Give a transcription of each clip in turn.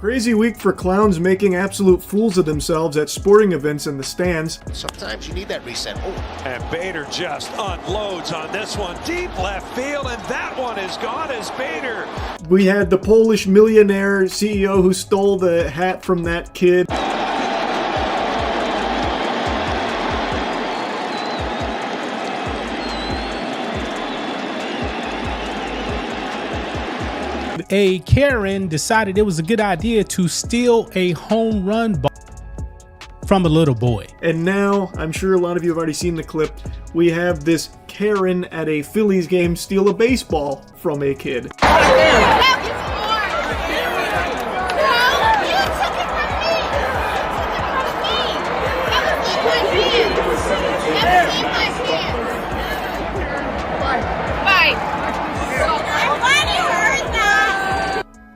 Crazy week for clowns making absolute fools of themselves at sporting events in the stands. Sometimes you need that reset. Oh. And Bader just unloads on this one. Deep left field, and that one is gone as Bader. We had the Polish millionaire CEO who stole the hat from that kid. A Karen decided it was a good idea to steal a home run ball from a little boy. And now, I'm sure a lot of you have already seen the clip, we have this Karen at a Phillies game steal a baseball from a kid.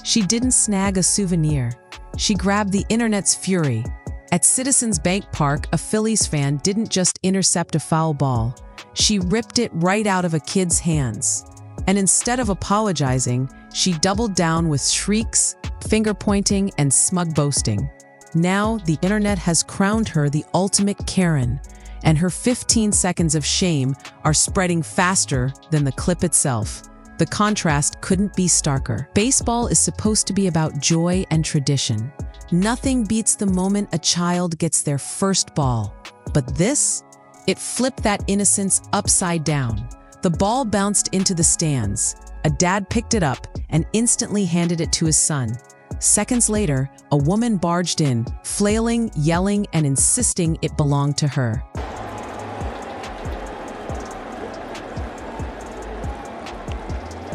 She didn't snag a souvenir. She grabbed the internet's fury. At Citizens Bank Park, a Phillies fan didn't just intercept a foul ball. She ripped it right out of a kid's hands. And instead of apologizing, she doubled down with shrieks, finger-pointing, and smug boasting. Now, the internet has crowned her the ultimate Karen, and her 15 seconds of shame are spreading faster than the clip itself. The contrast couldn't be starker. Baseball is supposed to be about joy and tradition. Nothing beats the moment a child gets their first ball. But this? It flipped that innocence upside down. The ball bounced into the stands. A dad picked it up and instantly handed it to his son. Seconds later, a woman barged in, flailing, yelling, and insisting it belonged to her.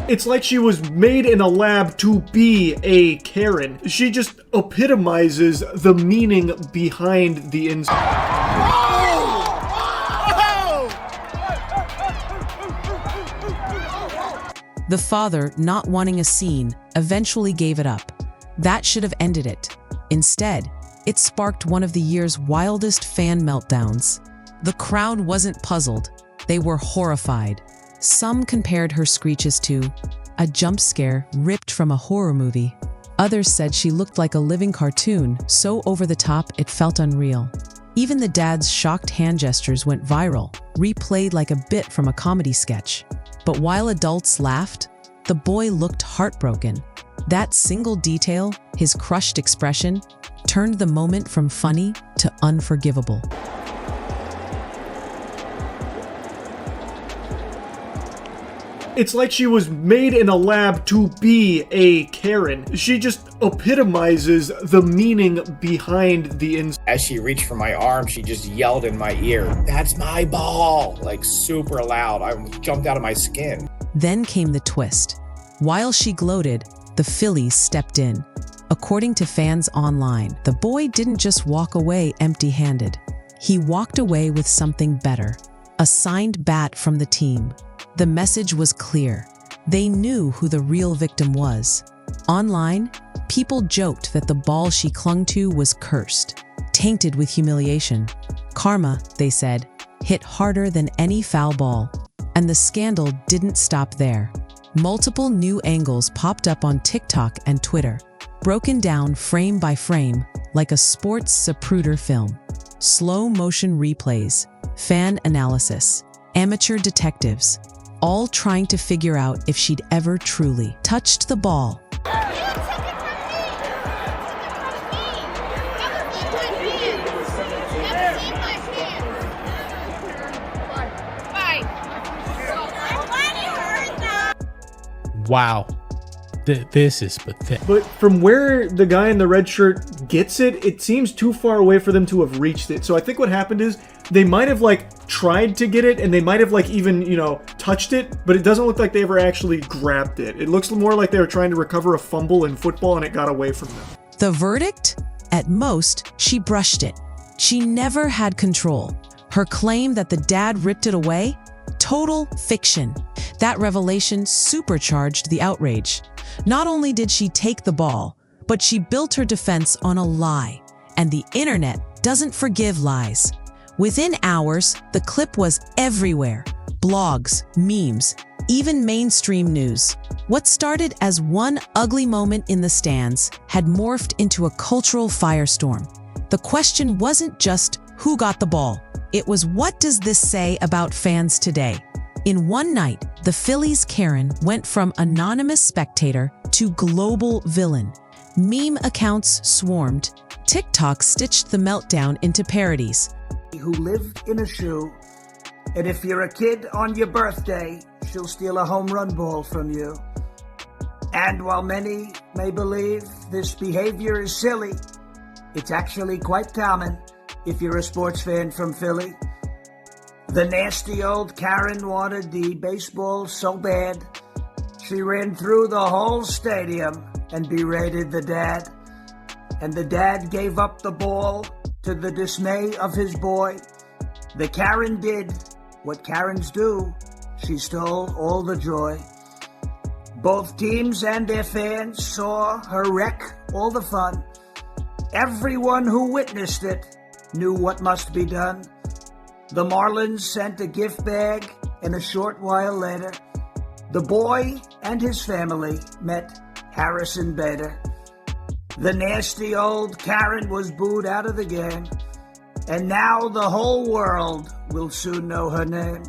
It's like she was made in a lab to be a Karen. She just epitomizes the meaning behind the The father, not wanting a scene, eventually gave it up. That should have ended it. Instead, it sparked one of the year's wildest fan meltdowns. The crowd wasn't puzzled. They were horrified. Some compared her screeches to a jump scare ripped from a horror movie. Others said she looked like a living cartoon, so over the top it felt unreal. Even the dad's shocked hand gestures went viral, replayed like a bit from a comedy sketch. But while adults laughed, the boy looked heartbroken. That single detail, his crushed expression, turned the moment from funny to unforgivable. It's like she was made in a lab to be a Karen. She just epitomizes the meaning behind the As she reached for my arm, she just yelled in my ear, "That's my ball!" Like super loud. I jumped out of my skin. Then came the twist. While she gloated, the Phillies stepped in. According to fans online, the boy didn't just walk away empty-handed. He walked away with something better, a signed bat from the team. The message was clear. They knew who the real victim was. Online, people joked that the ball she clung to was cursed, tainted with humiliation. Karma, they said, hit harder than any foul ball. And the scandal didn't stop there. Multiple new angles popped up on TikTok and Twitter, broken down frame by frame like a sports Zapruder film. Slow motion replays, fan analysis, amateur detectives, all trying to figure out if she'd ever truly touched the ball. Wow. This is pathetic. But from where the guy in the red shirt gets it, it seems too far away for them to have reached it. So I think what happened is they might have tried to get it, and they might have even, touched it, but it doesn't look like they ever actually grabbed it. It looks more like they were trying to recover a fumble in football and it got away from them. The verdict? At most, she brushed it. She never had control. Her claim that the dad ripped it away? Total fiction. That revelation supercharged the outrage. Not only did she take the ball, but she built her defense on a lie. And the internet doesn't forgive lies. Within hours, the clip was everywhere. blogs, memes, even mainstream news. What started as one ugly moment in the stands had morphed into a cultural firestorm. The question wasn't just who got the ball. It was, what does this say about fans today? In one night, the Phillies' Karen went from anonymous spectator to global villain. Meme accounts swarmed. TikTok stitched the meltdown into parodies. Who lived in a shoe, and if you're a kid on your birthday, she'll steal a home run ball from you. And while many may believe this behavior is silly, it's actually quite common if you're a sports fan from Philly. The nasty old Karen wanted the baseball so bad, she ran through the whole stadium and berated the dad. And the dad gave up the ball to the dismay of his boy. The Karen did what Karens do. She stole all the joy. Both teams and their fans saw her wreck all the fun. Everyone who witnessed it knew what must be done. The Marlins sent a gift bag, and a short while later, the boy and his family met Harrison Bader. The nasty old Karen was booed out of the game, and now the whole world will soon know her name.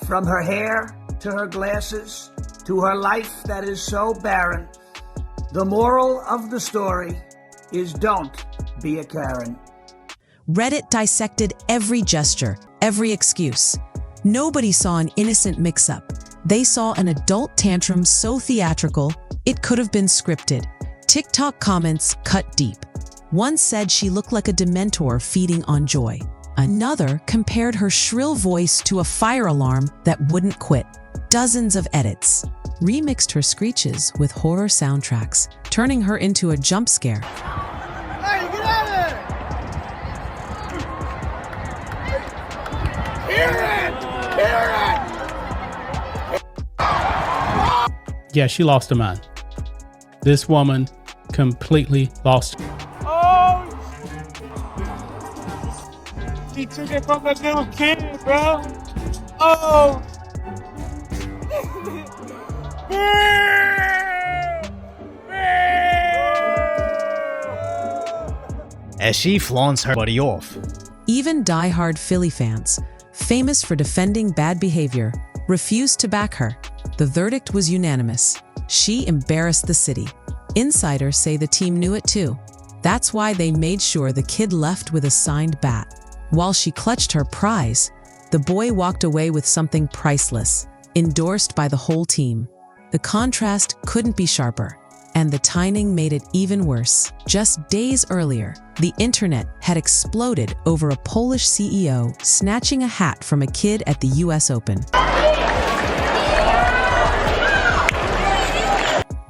From her hair to her glasses to her life that is so barren, the moral of the story is don't be a Karen. Reddit dissected every gesture, every excuse. Nobody saw an innocent mix-up. They saw an adult tantrum so theatrical, it could have been scripted. TikTok comments cut deep. One said she looked like a dementor feeding on joy. Another compared her shrill voice to a fire alarm that wouldn't quit. Dozens of edits remixed her screeches with horror soundtracks, turning her into a jump scare. Hey, get out of there! Hear it! Yeah, she lost her mind. This woman completely lost. Oh! He took it from a little kid, bro. Oh! As she flaunts her body off. Even die-hard Philly fans, famous for defending bad behavior, refused to back her. The verdict was unanimous. She embarrassed the city. Insiders say the team knew it too. That's why they made sure the kid left with a signed bat. While she clutched her prize, the boy walked away with something priceless, endorsed by the whole team. The contrast couldn't be sharper, and the timing made it even worse. Just days earlier, the internet had exploded over a Polish CEO snatching a hat from a kid at the US Open.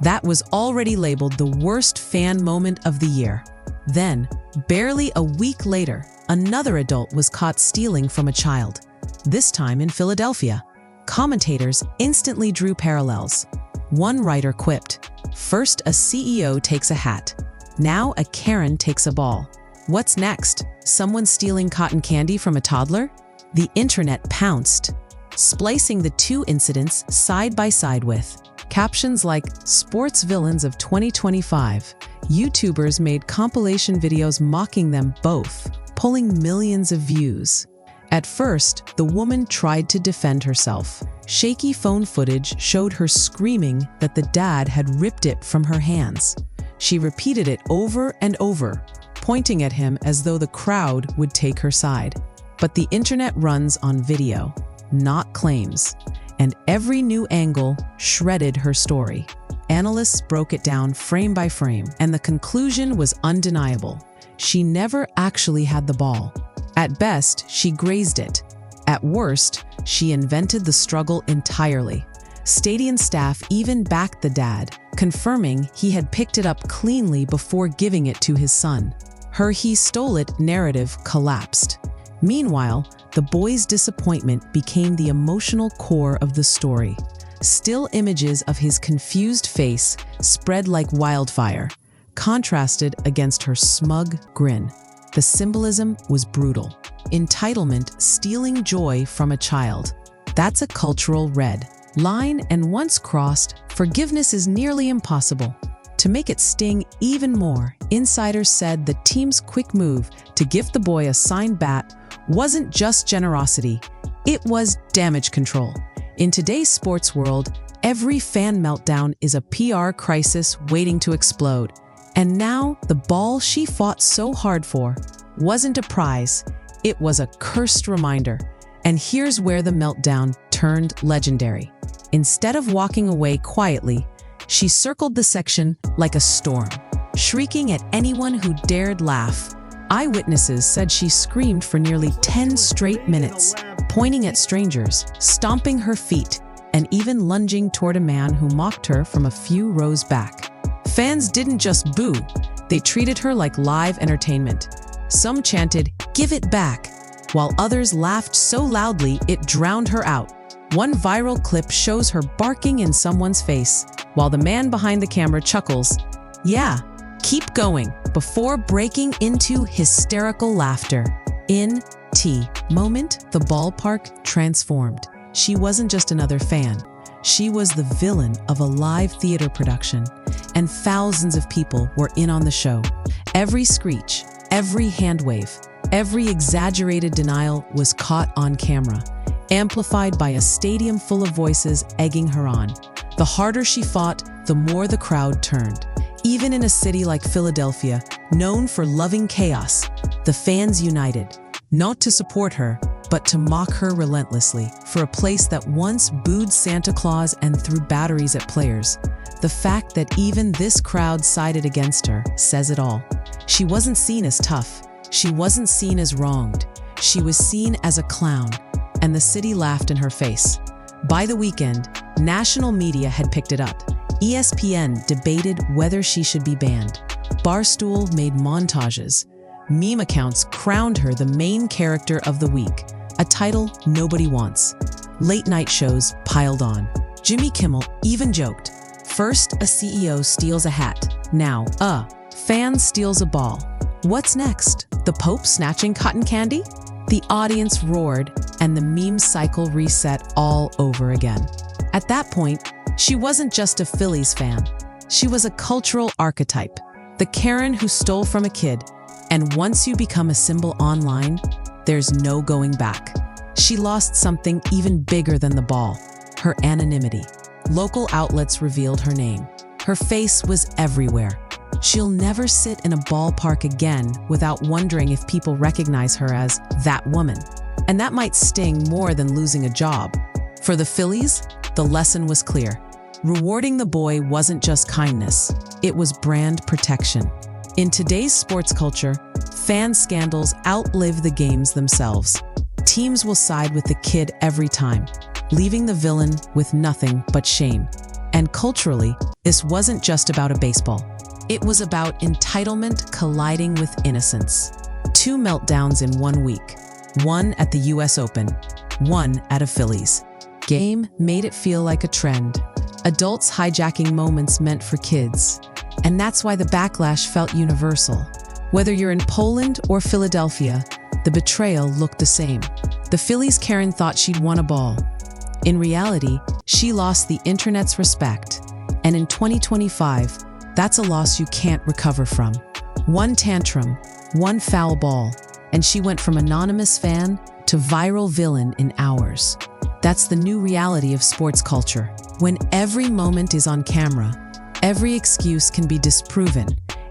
That was already labeled the worst fan moment of the year. Then, barely a week later, another adult was caught stealing from a child, this time in Philadelphia. Commentators instantly drew parallels. One writer quipped, "First a CEO takes a hat. Now a Karen takes a ball. What's next? Someone stealing cotton candy from a toddler?" The internet pounced, splicing the two incidents side by side with captions like "Sports Villains of 2025. YouTubers made compilation videos mocking them both, pulling millions of views." At first, the woman tried to defend herself. Shaky phone footage showed her screaming that the dad had ripped it from her hands. She repeated it over and over, pointing at him as though the crowd would take her side. But the internet runs on video, not claims, and every new angle shredded her story. Analysts broke it down frame by frame, and the conclusion was undeniable. She never actually had the ball. At best, she grazed it. At worst, she invented the struggle entirely. Stadium staff even backed the dad, confirming he had picked it up cleanly before giving it to his son. Her "he stole it" narrative collapsed. Meanwhile, the boy's disappointment became the emotional core of the story. Still images of his confused face spread like wildfire, contrasted against her smug grin. The symbolism was brutal. Entitlement stealing joy from a child. That's a cultural red line, and once crossed, forgiveness is nearly impossible. To make it sting even more, insiders said the team's quick move to gift the boy a signed bat wasn't just generosity, it was damage control. In today's sports world, every fan meltdown is a PR crisis waiting to explode. And now, the ball she fought so hard for wasn't a prize, it was a cursed reminder. And here's where the meltdown turned legendary. Instead of walking away quietly, she circled the section like a storm, shrieking at anyone who dared laugh. Eyewitnesses said she screamed for nearly 10 straight minutes, pointing at strangers, stomping her feet, and even lunging toward a man who mocked her from a few rows back. Fans didn't just boo, they treated her like live entertainment. Some chanted, "Give it back," while others laughed so loudly it drowned her out. One viral clip shows her barking in someone's face, while the man behind the camera chuckles, "Yeah, keep going," before breaking into hysterical laughter. In T moment, the ballpark transformed. She wasn't just another fan. She was the villain of a live theater production, and thousands of people were in on the show. Every screech, every hand wave, every exaggerated denial was caught on camera, amplified by a stadium full of voices egging her on. The harder she fought, the more the crowd turned. Even in a city like Philadelphia, known for loving chaos, the fans united, not to support her, but to mock her relentlessly. For a place that once booed Santa Claus and threw batteries at players, the fact that even this crowd sided against her says it all. She wasn't seen as tough. She wasn't seen as wronged. She was seen as a clown, and the city laughed in her face. By the weekend, national media had picked it up. ESPN debated whether she should be banned. Barstool made montages. Meme accounts crowned her the main character of the week, a title nobody wants. Late-night shows piled on. Jimmy Kimmel even joked, "First, a CEO steals a hat. Now, a fan steals a ball. What's next? The Pope snatching cotton candy?" The audience roared, and the meme cycle reset all over again. At that point, she wasn't just a Phillies fan. She was a cultural archetype, the Karen who stole from a kid. And once you become a symbol online, there's no going back. She lost something even bigger than the ball, her anonymity. Local outlets revealed her name. Her face was everywhere. She'll never sit in a ballpark again without wondering if people recognize her as that woman. And that might sting more than losing a job. For the Phillies, the lesson was clear. Rewarding the boy wasn't just kindness, it was brand protection. In today's sports culture, fan scandals outlive the games themselves. Teams will side with the kid every time, leaving the villain with nothing but shame. And culturally, this wasn't just about a baseball. It was about entitlement colliding with innocence. 2 meltdowns in 1 week, one at the US Open, one at a Phillies game made it feel like a trend. Adults hijacking moments meant for kids. And that's why the backlash felt universal. Whether you're in Poland or Philadelphia, the betrayal looked the same. The Phillies Karen thought she'd won a ball. In reality, she lost the internet's respect. And in 2025, that's a loss you can't recover from. One tantrum, one foul ball, and she went from anonymous fan to viral villain in hours. That's the new reality of sports culture. When every moment is on camera, every excuse can be disproven,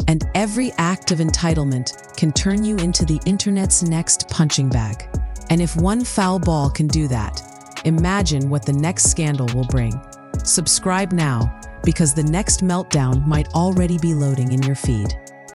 and every act of entitlement can turn you into the internet's next punching bag. And if one foul ball can do that, imagine what the next scandal will bring. Subscribe now, because the next meltdown might already be loading in your feed.